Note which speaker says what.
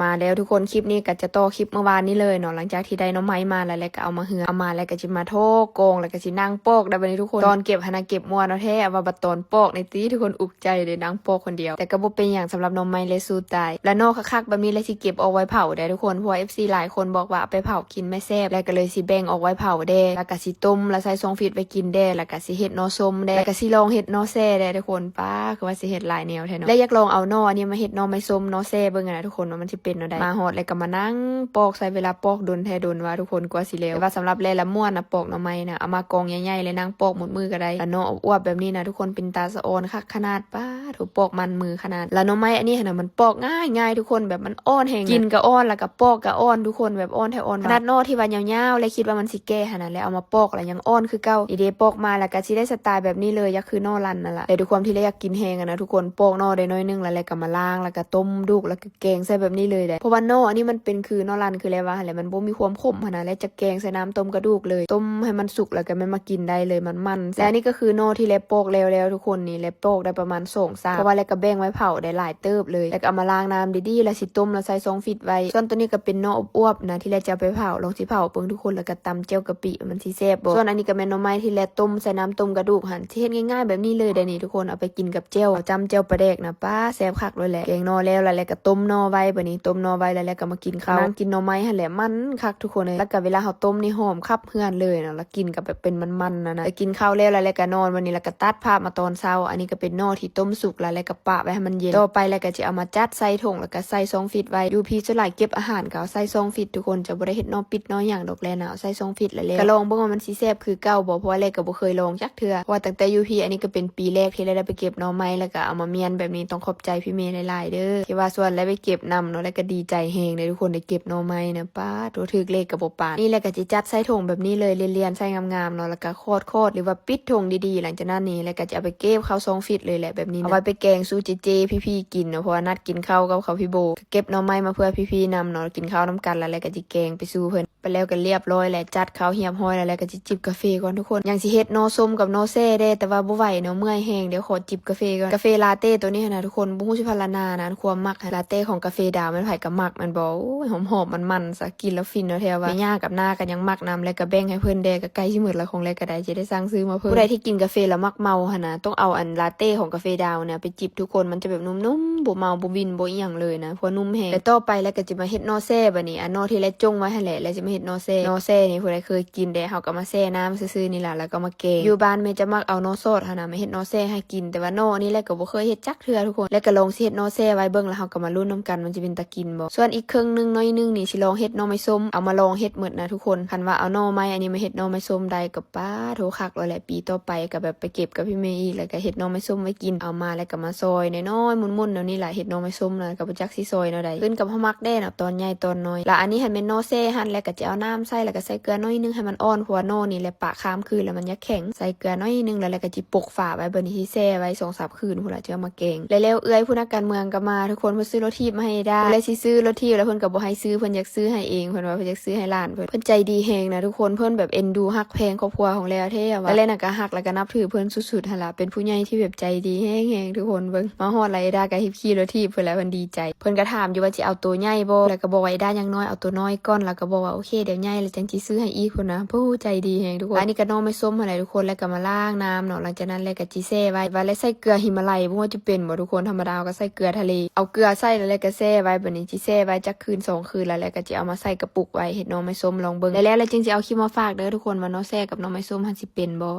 Speaker 1: มาแล้วทุกคนคลิปนี้ก็จะต่อคลิปเมื่อวานนี้เลยเนาะหลังจากที่ได้น้องไม้มาแล้วก็เอามาเอามาแล้วก็จะมาโทษโกงแล้วก็จะนั่งโปกได้บัดนี้ทุกคนตอนเก็บหาเก็บมัวเนาะแท้ว่าบัดตอนโปกในตีทุกคนอุกใจเลยนั่งโปกคนเดียวแต่ก็บ่เป็นอย่างสำหรับน้องไม้เลยสู้ตายและนอกคักๆแบบนี้เลยสิเก็บเอาไว้เผาได้ทุกคนเพราะ FC หลายคนบอกว่าเอาไปเผากินไม่แซ่บแล้วก็เลยสิแบ่งออกไว้เผาเด้แล้วก็สิต้มแล้วใส่ซองฟีดไปกินเด้แล้วก็สิเฮ็ดนอส้มเด้แล้วก็สิลองเฮ็ดนอแซ่ได้ทุกคนป้าคือว่าสิเฮ็ดหลายแนวแท้เนาะและอยากลองเอานออันนี้มาเฮ็ดนอไม้ส้มนอแซ่เบิ่งนะทุกคนว่ามันสิเป็นเนาะได้มาฮอดแล้วก็มานั่งปอกใส่เวลาปอกโดนแท้โดนว่าทุกคนกว่าสิแล้วว่าสำหรับแลละม่วนนะปอกหน่อไม้นะเอามากองใหญ่ๆเลยนั่งปอกหมดมือก็ได้แล้วนออ้วนแบบนี้นะทุกคนเป็นตาสะออนคักขนาดป้าถูกปอกมันมือขนาดแล้วหน่อไม้อันนี้น่ะมันปอกง่ายๆทุกคนแบบมันอ้อนแฮงกินก็อ้อนแล้วก็ปอกก็อ้อนทุกคนแบบอ้อนแท้อ้อนขนาดนอที่ว่ายาวๆเลยคิดว่ามันสิแก่ขนาดแล้วเอามาปอกแล้วยังอ้อนคือเก่าอีเดปอกมาแล้วก็สิได้สไตล์แบบนี้เลยอยากคือนอรันนั่นล่ะแต่ด้วยความที่เลยอยากกินแฮงนะทุกคนปอกนอได้น้อยนึงแล้วก็มาล้างแล้วก็ต้มดุกแล้วก็แกงใส่แบบนี้เลยได้เพราะว่านออันนี้มันเป็นคือนอรันคือแล้วว่าอะไรมันบ่มีความขมขนาดแล้วจะแกงใส่น้ำต้มกระดูกเลยต้มให้มันสุกแล้วก็มันมากินได้เลยมันและอันนี้ก็คือนอที่แล้วปอกแล้วทุกคนนี่แล้วปอกได้ประมาณ2-3เพราะว่าแล้วก็แบ่งไว้เผาได้หลายเติบเลยแล้วก็เอามาล้างน้ำดีๆแล้วสิต้มแล้วใส่ซองฟิตไว้ส่วนตัวนี้ก็เป็นนออ้วบๆนะที่แล้วจะเอาไปเผาลองสิเผาเบิ่งทุกคนแล้วก็ตำเจียวกะปิมันสิแซ่บบ่ส่วนอันนี้ก็แม่นหน่อไม้ที่แล้วต้มใส่น้ำต้มกระดูกหั่นที่เฮ็ดง่ายๆแบบนี้เลยได้นี่ทุกคนเอาไปกินกับเจียวจำเจียวปลาแดกนะป้าแซ่บคักเลยแหละแกงนอแล้วก็ต้มนอไว้บัดนี้ต้มนอไว้แล้วก็มากินข้าวนั่งกินหน่อไม้หั่นแหละมันคักทุกคนเลยแล้วก็เวลาเฮาต้มนี่หอมคับเฮือนเลยเนาะแล้วกินกับแบบเป็นมันๆนะกินข้าวแล้วก็นอนวันนี้แล้วก็ตัดภาพมาตอนเช้าอันนี้ก็เป็นนอที่ต้มสุกแล้วก็ปะไว้ให้มันเย็นต่อไปแล้วก็จะเอามาจัดใส่ถุงแล้วก็ใส่ซองฟิตไว้อยู่พี่จะหลายเก็บอาหารก็ใส่ซองฟิตทุกคนจะบ่ได้เฮ็ดนอปิดนอหยังดอกแลนะใส่ซองฟิตแล้วก็ลองเบิ่งว่ามันสิแซ่บคือเก่าบ่เพราะว่าแรกก็บ่เคยลองจักเทื่อเพราะว่าตั้งแต่อยู่พี่อันนี้ก็เป็นปีแรกที่ได้ไปเก็บหน่อไม้แล้วก็เอามาเมียนแบบนี้ต้องขอบใจพี่เมย์หลายๆเด้อที่ว่าส่วนแล้วไปเก็บนำเนาะแล้วก็ดีใจแฮงเลยทุกคนได้เก็บหน่อไม้นะป้าตัวถึกเลขก็บ่ปานนี่แหละก็สิจัดใส่ถุงแบบนี้เลยเรียนๆใส่งามๆเนาะแล้วก็โคตรๆหรือว่าปิดถุงดีๆหลังจากนั้นนี่แล้วก็จะเอาไปเก็บเข้าซองฟิตเลยแหละแบบนี้เอาไว้ไปแกงสู้เจพี่ๆกินเนาะเพราะว่านัดกินข้าวกับเขาพี่โบเก็บหน่อไม้มาเพื่อพี่ๆนำเนาะกินข้าวนํกันแล้วก็สิแกงไปสู้เพิ่นไปแล้วก็เรียบร้อยแล้วจัดข้าวเหียบห้อยแล้วก็สิจิบกาแฟก่อนทุกคนยังสิเฮ็ดนอส้มกับนอแซ่เด้แต่ว่าบ่ไหวเนาะเมื่อยแฮงเดี๋ยวขอจิบกาแฟก่อนกาแฟลาเต้ตัวนี้นะทุกคนบ่ฮู้สิพรรณนานะความมักลาเต้ของกาแฟดาวมันไผก็มักมันบ่โอ้ยหอมๆมันๆซะกินแล้วฟินเนาะแท้ว่าแม่ย่ากับน้าก็ยังมักนำแล้วก็แบ่งให้เพิ่นแดก็ใกล้สิหมดแล้วของแล้วก็ได้จะได้สั่งซื้อมาเพิ่นผู้ใดที่กินกาแฟแล้วมักเมาหั่นนะต้องเอาอันลาเต้ของกาแฟดาวเนี่ยไปจิบทุกคนมันจะแบบนุ่มๆบ่เมาบ่วินบ่อีหยังเลยนะเพราะนุ่มแฮงแล้วต่อไปแล้วก็จะมาเฮ็ดนอแซ่บัดนี้อันนอที่แล้วจงไว้หั่นแหละแล้วจะมาเฮ็ดนอแซ่นี่ผู้ใดเคยกินได้เฮาก็มาแช่น้ำซื่อๆนี่ล่ะแล้วก็มาแกงอยู่บ้านแม่จะมักเอานอสดหั่นน่ะมาเฮ็ดนอแซ่ให้กินแต่ว่านอนี่แหละก็บ่เคยเฮ็ดจักเทื่อทุกคนแล้วก็ลองสิเฮ็ดนอแซ่ไว้เบิ่งแล้วเฮาก็มาลุ้นนํกันมันจะเป็นตากินบ่ส่วนอีกครึ่งนึงน้อยนึงนี่สิลองเฮ็ดนอไม้ส้มเอามาลองเฮ็ดหมดนะทุกคนคันว่าเอานอไม้อันนี้มาเฮ็ดนอไม้ส้มได้ก็ป้าโถคักเลยแหละปีต่อไปก็แบบไปเก็บกับพี่เมย์อีกแล้วก็เฮ็ดนอไม้ส้มไว้กินเอามาแล้วก็มาซอยน้อยๆมุนๆแนวนี้แหละเฮ็ดนอไม้ส้มนะก็บ่จักสิซอยแนวใดขึ้นกับเฮามักแด้น่ะตอนใหญ่ตอนน้อยแล้วอันนี้หั่นเป็นนอแซ่หั่นแล้วก็จะเอาน้ำใส่แล้วก็ใส่เกลือน้อยนึงให้มันอ่อนเพราะว่านอนี่แหละปะค้ามคืนแล้วมันยักแข็งใส่เกลือน้อยนึงแล้วก็จิปกฝาไว้บนที่แช่ไว้2-3 คืนพุ่นล่ะจะเอามาแกงแล้วเอื้อยผู้นักการเมืองก็มาทุกคนเพิ่นซื้อรถทีบมาให้ได้เลยสิซื้อรถทีบแล้วเพิ่นก็บ่ให้ซื้อเพิ่นอยากซื้อให้เองเพิ่นว่าเพิ่นอยากซื้อให้หลานเพิ่นใจดีแฮงนะทุกคนเพิ่นแบบเอ็นดูฮักแพงครอบครัวของแล้วแท้ว่าแล้วน่ะก็ฮักแล้วก็นับถือเพิ่นสุดๆหั่นล่ะเป็นผู้ใหญ่ที่แบบใจดีแฮงๆทุกคนเบิ่งมาฮอดไรได้ก็ฮิบขี่รถทีบเพิ่นแล้วเพิ่นดีใจเพิ่นก็ถามอยู่ว่าสิเอาตัวใหญ่บ่แล้วก็บอกว่าได้ยังน้อยเอาตัวน้อยก่อนแล้วก็บอกว่าโอเคเดี๋ยวใหญ่แล้วจังสิซื้อให้อีกพุ่นนะผู้ใจดีแฮงทุกคนอันนี้ก็น้องไม่ส้มหั่นแหละทุกคนแล้วก็มาล้างน้ำเนาะหลังจากนั้นแล้วก็จิแช่ไว้แล้วใส่เกลือหิมาลัยบ่ว่าจะเป็นบ่ทุกคนธรรมดาก็ใส่เกลือทะเลเอาเกลือใส่แล้วก็แช่ไว้บัดนี้จิแช่ไว้จักคืน2 คืนแล้วก็จะเอามาใส่กระปุกไว้เฮ็ดน้องไม่ส้มลองเบิ่งแล้วจึงสิเอาคลิปมาฝากเด้อทุกคนว่าน้องแซ่กับน้องไม่ส้มหันสิเป็นบ่